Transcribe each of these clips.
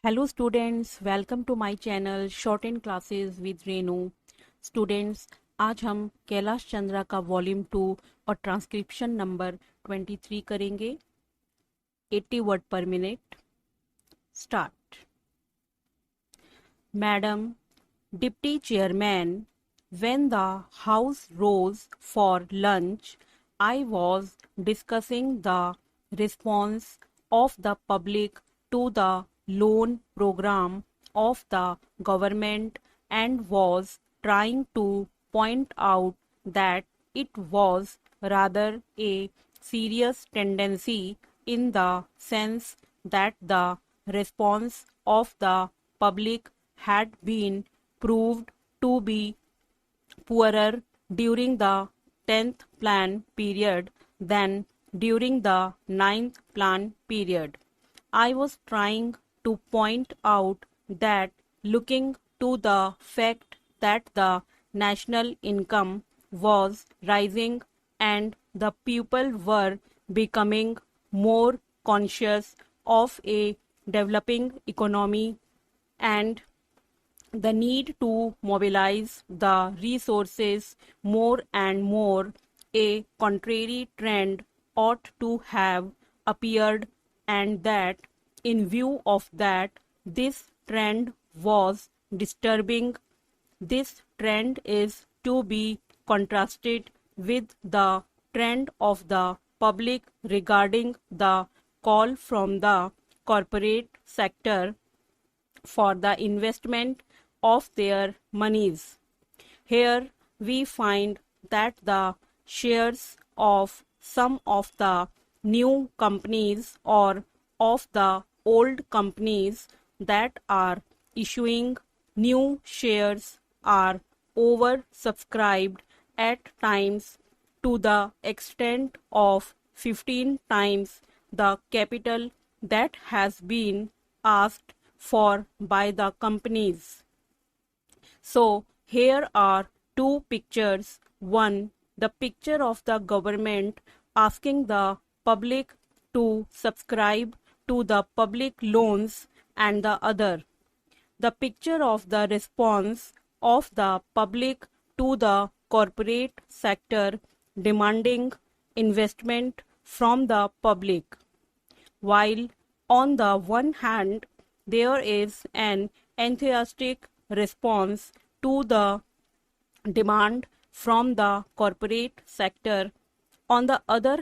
Hello students, welcome to my channel Shortened Classes with Renu. Students, आज हम कैलाश चंद्रा का volume 2 और ट्रांसक्रिप्शन नंबर 23 करेंगे. 80 वर्ड पर minute. Start. Madam, deputy chairman, when the house rose for lunch, I was discussing the response of the public to the loan program of the government and was trying to point out that it was rather a serious tendency in the sense that the response of the public had been proved to be poorer during the 10th plan period than during the 9th plan period. I was trying to point out that looking to the fact that the national income was rising and the people were becoming more conscious of a developing economy and the need to mobilize the resources more and more, a contrary trend ought to have appeared, and that in view of that this trend was disturbing. This trend is to be contrasted with the trend of the public regarding the call from the corporate sector for the investment of their monies. Here we find that the shares of some of the new companies or of the old companies that are issuing new shares are oversubscribed at times to the extent of 15 times the capital that has been asked for by the companies. So here are two pictures. One, the picture of the government asking the public to subscribe to the public loans, and the other, the picture of the response of the public to the corporate sector demanding investment from the public. While on the one hand there is an enthusiastic response to the demand from the corporate sector, on the other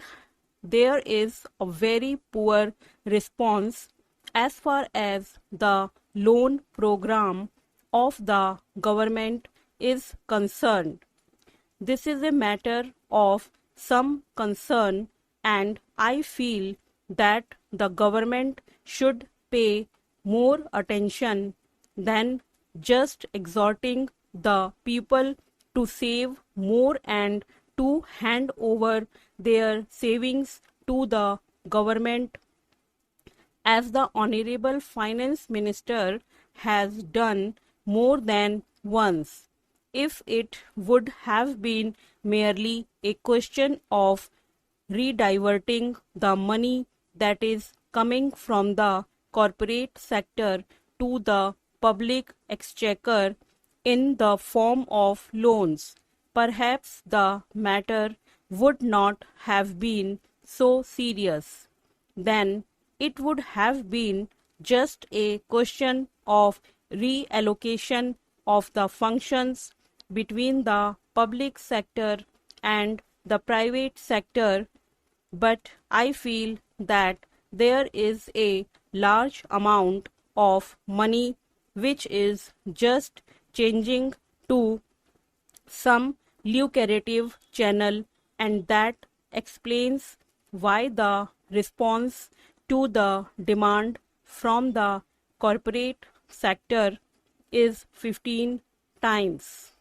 there is a very poor response as far as the loan program of the government is concerned. This is a matter of some concern, and I feel that the government should pay more attention than just exhorting the people to save more and to hand over their savings to the government, as the Honorable Finance Minister has done more than once. If it would have been merely a question of rediverting the money that is coming from the corporate sector to the public exchequer in the form of loans, perhaps the matter would not have been so serious. Then it would have been just a question of reallocation of the functions between the public sector and the private sector, but I feel that there is a large amount of money which is just changing to some lucrative channel, and that explains why the response to the demand from the corporate sector is 15 times.